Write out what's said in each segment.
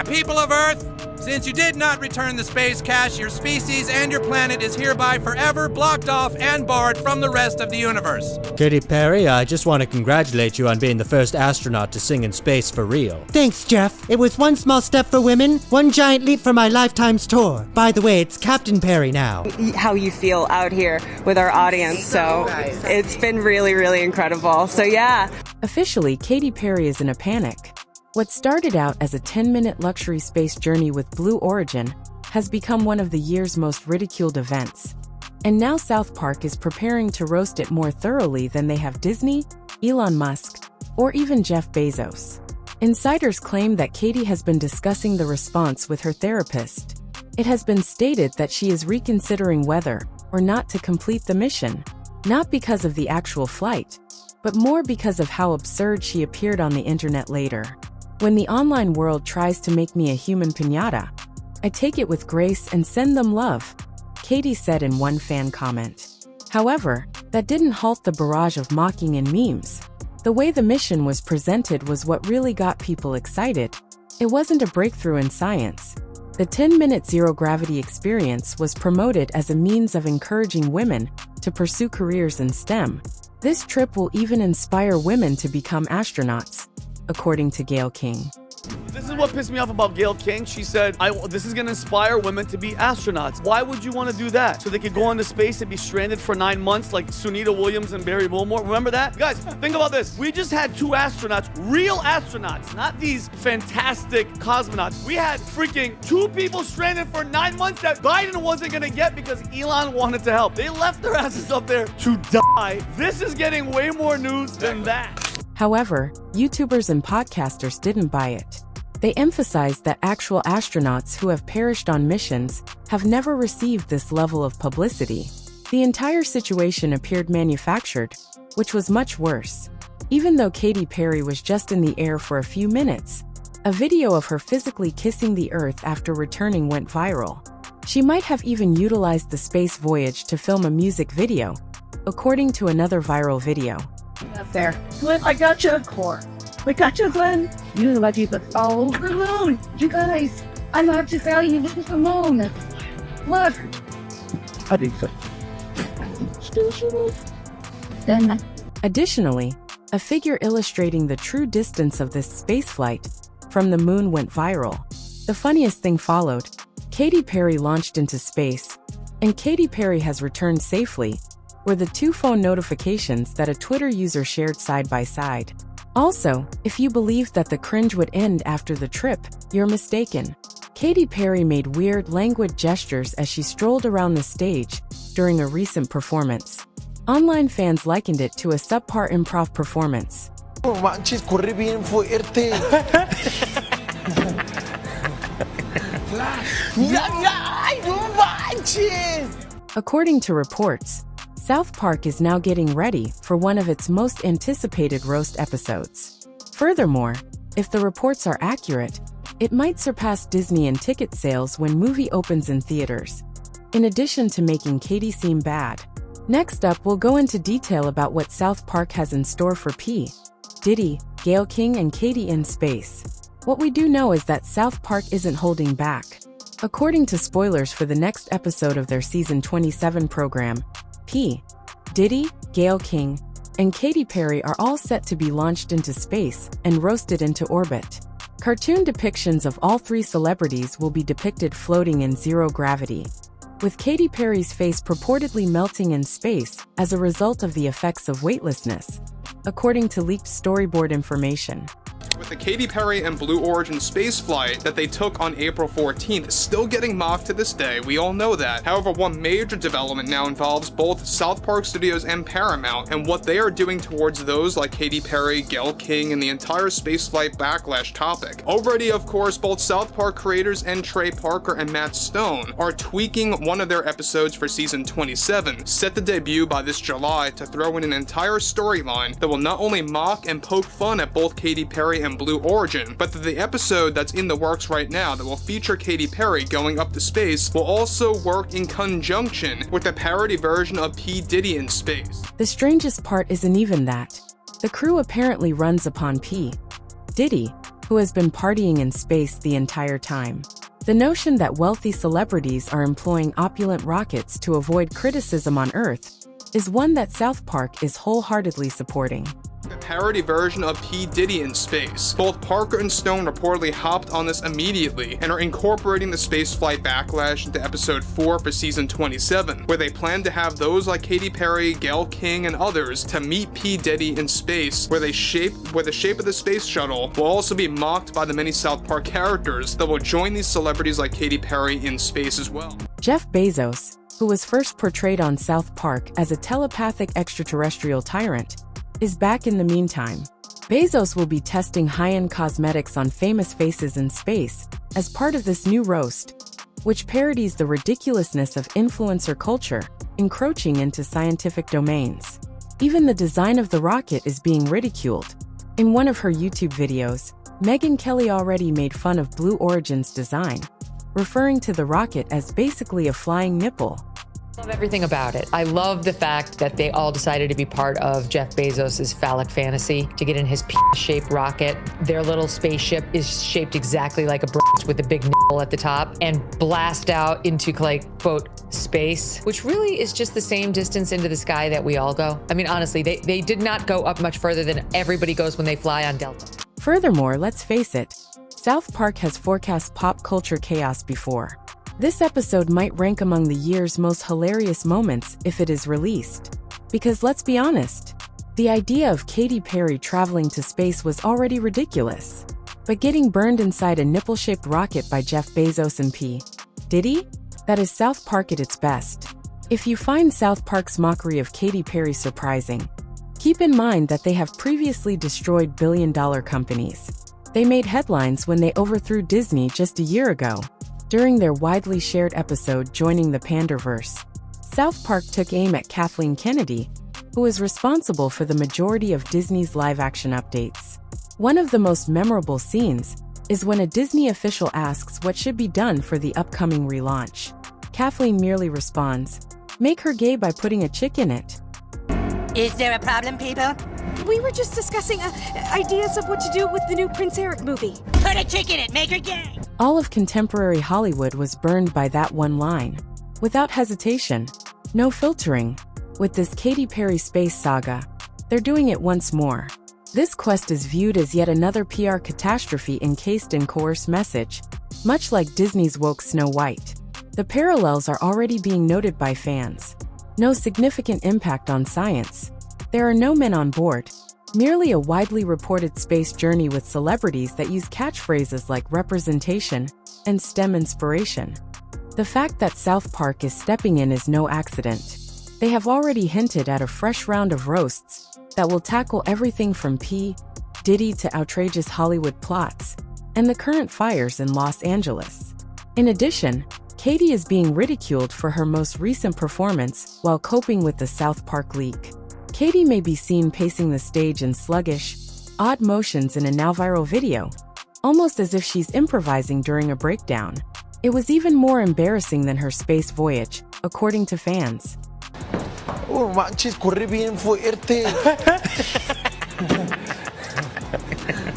people of Earth, since you did not return the space cash, your species and your planet is hereby forever blocked off and barred from the rest of the universe. Katy Perry, I just want to congratulate you on being the first astronaut to sing in space for real. Thanks, Jeff. It was one small step for women, one giant leap for my Lifetime's tour. By the way, it's Captain Perry now. How you feel out here with our audience, so it's been really, really incredible. So yeah. Officially, Katy Perry is in a panic. What started out as a 10-minute luxury space journey with Blue Origin has become one of the year's most ridiculed events. And now South Park is preparing to roast it more thoroughly than they have Disney, Elon Musk, or even Jeff Bezos. Insiders claim that Katy has been discussing the response with her therapist. It has been stated that she is reconsidering whether or not to complete the mission, not because of the actual flight, but more because of how absurd she appeared on the internet later. When the online world tries to make me a human piñata, I take it with grace and send them love, Katy said in one fan comment. However, that didn't halt the barrage of mocking and memes. The way the mission was presented was what really got people excited. It wasn't a breakthrough in science. The 10-minute zero-gravity experience was promoted as a means of encouraging women to pursue careers in STEM. This trip will even inspire women to become astronauts, according to Gail King. This is what pissed me off about Gail King. She said, this is going to inspire women to be astronauts. Why would you want to do that? So they could go into space and be stranded for 9 months like Sunita Williams and Barry Wilmore. Remember that? Guys, think about this. We just had 2 astronauts, real astronauts, not these fantastic cosmonauts. We had freaking 2 people stranded for 9 months that Biden wasn't going to get because Elon wanted to help. They left their asses up there to die. This is getting way more news than that. However, YouTubers and podcasters didn't buy it. They emphasized that actual astronauts who have perished on missions have never received this level of publicity. The entire situation appeared manufactured, which was much worse. Even though Katy Perry was just in the air for a few minutes, a video of her physically kissing the Earth after returning went viral. She might have even utilized the space voyage to film a music video, according to another viral video. Up there. Glenn, I got you. Core. We got you, Glenn. You love you, but all over the moon. You guys, I love to tell you, look at the moon. Look. I think so. Then. Additionally, a figure illustrating the true distance of this spaceflight from the moon went viral. The funniest thing followed. Katy Perry launched into space, and Katy Perry has returned safely, were the 2 phone notifications that a Twitter user shared side by side. Also, if you believed that the cringe would end after the trip, you're mistaken. Katy Perry made weird, languid gestures as she strolled around the stage during a recent performance. Online fans likened it to a subpar improv performance. Oh, manches, corre bien fuerte. Ay, no manches. According to reports, South Park is now getting ready for one of its most anticipated roast episodes. Furthermore, if the reports are accurate, it might surpass Disney in ticket sales when movie opens in theaters, in addition to making Katy seem bad. Next up, we'll go into detail about what South Park has in store for P, Diddy, Gail King, and Katy in space. What we do know is that South Park isn't holding back. According to spoilers for the next episode of their season 27 program, P, Diddy, Gail King, and Katy Perry are all set to be launched into space and roasted into orbit. Cartoon depictions of all 3 celebrities will be depicted floating in zero gravity, with Katy Perry's face purportedly melting in space as a result of the effects of weightlessness, according to leaked storyboard information. With the Katy Perry and Blue Origin spaceflight that they took on April 14th still getting mocked to this day, we all know that. However, one major development now involves both South Park Studios and Paramount and what they are doing towards those like Katy Perry, Gail King, and the entire spaceflight backlash topic. Already, of course, both South Park creators and Trey Parker and Matt Stone are tweaking one of their episodes for season 27, set to debut by this July, to throw in an entire storyline that will not only mock and poke fun at both Katy Perry and Blue Origin, but that the episode that's in the works right now that will feature Katy Perry going up to space will also work in conjunction with the parody version of P. Diddy in space. The strangest part isn't even that. The crew apparently runs upon P. Diddy, who has been partying in space the entire time. The notion that wealthy celebrities are employing opulent rockets to avoid criticism on Earth is one that South Park is wholeheartedly supporting. A parody version of P. Diddy in space. Both Parker and Stone reportedly hopped on this immediately and are incorporating the spaceflight backlash into episode 4 for season 27, where they plan to have those like Katy Perry, Gail King, and others to meet P. Diddy in space, where the shape of the space shuttle will also be mocked by the many South Park characters that will join these celebrities like Katy Perry in space as well. Jeff Bezos, who was first portrayed on South Park as a telepathic extraterrestrial tyrant, is back in the meantime. Bezos will be testing high-end cosmetics on famous faces in space as part of this new roast, which parodies the ridiculousness of influencer culture encroaching into scientific domains. Even the design of the rocket is being ridiculed. In one of her YouTube videos, Megyn Kelly already made fun of Blue Origin's design, referring to the rocket as basically a flying nipple. I love everything about it. I love the fact that they all decided to be part of Jeff Bezos' phallic fantasy to get in his shaped rocket. Their little spaceship is shaped exactly like a breast with a big nipple at the top and blast out into, like, quote, space, which really is just the same distance into the sky that we all go. I mean, honestly, they did not go up much further than everybody goes when they fly on Delta. Furthermore, let's face it, South Park has forecast pop culture chaos before. This episode might rank among the year's most hilarious moments if it is released. Because let's be honest, the idea of Katy Perry traveling to space was already ridiculous. But getting burned inside a nipple-shaped rocket by Jeff Bezos and P. Diddy? That is South Park at its best. If you find South Park's mockery of Katy Perry surprising, keep in mind that they have previously destroyed billion-dollar companies. They made headlines when they overthrew Disney just a year ago. During their widely shared episode Joining the Panderverse, South Park took aim at Kathleen Kennedy, who is responsible for the majority of Disney's live-action updates. One of the most memorable scenes is when a Disney official asks what should be done for the upcoming relaunch. Kathleen merely responds, "Make her gay by putting a chick in it." Is there a problem, people? We were just discussing ideas of what to do with the new Prince Eric movie. Put a chick in it, make her gay! All of contemporary Hollywood was burned by that one line. Without hesitation, no filtering. With this Katy Perry space saga, they're doing it once more. This quest is viewed as yet another PR catastrophe encased in coerced message, much like Disney's woke Snow White. The parallels are already being noted by fans. No significant impact on science. There are no men on board, merely a widely reported space journey with celebrities that use catchphrases like representation and STEM inspiration. The fact that South Park is stepping in is no accident. They have already hinted at a fresh round of roasts that will tackle everything from P. Diddy to outrageous Hollywood plots and the current fires in Los Angeles. In addition, Katy is being ridiculed for her most recent performance while coping with the South Park leak. Katy may be seen pacing the stage in sluggish, odd motions in a now viral video, almost as if she's improvising during a breakdown. It was even more embarrassing than her space voyage, according to fans. Oh, manches, corre bien fuerte.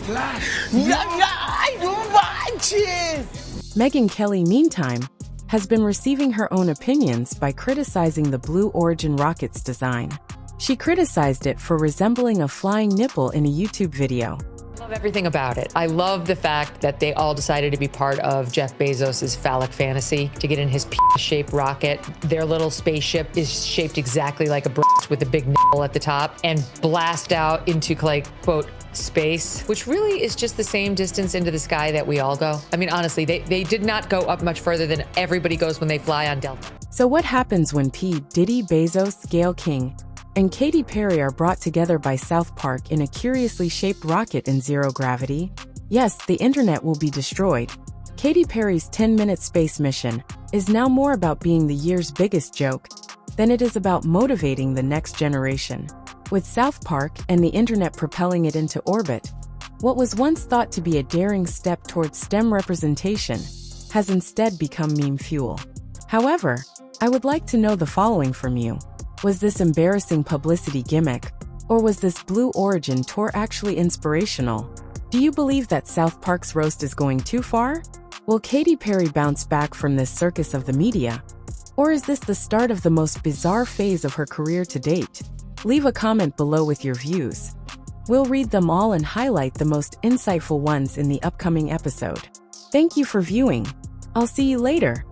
¡Ay, no manches! Megyn Kelly, meantime, has been receiving her own opinions by criticizing the Blue Origin rocket's design. She criticized it for resembling a flying nipple in a YouTube video. I love everything about it. I love the fact that they all decided to be part of Jeff Bezos' phallic fantasy to get in his shaped rocket. Their little spaceship is shaped exactly like a breast with a big nipple at the top and blast out into, like, quote, space, which really is just the same distance into the sky that we all go. I mean, honestly, they did not go up much further than everybody goes when they fly on Delta. So what happens when P. Diddy, Bezos, Gail King, and Katy Perry are brought together by South Park in a curiously shaped rocket in zero gravity? Yes, the internet will be destroyed. Katy Perry's 10-minute space mission is now more about being the year's biggest joke than it is about motivating the next generation. With South Park and the internet propelling it into orbit, what was once thought to be a daring step towards STEM representation has instead become meme fuel. However, I would like to know the following from you. Was this embarrassing publicity gimmick, or was this Blue Origin tour actually inspirational? Do you believe that South Park's roast is going too far? Will Katy Perry bounce back from this circus of the media? Or is this the start of the most bizarre phase of her career to date? Leave a comment below with your views. We'll read them all and highlight the most insightful ones in the upcoming episode. Thank you for viewing. I'll see you later.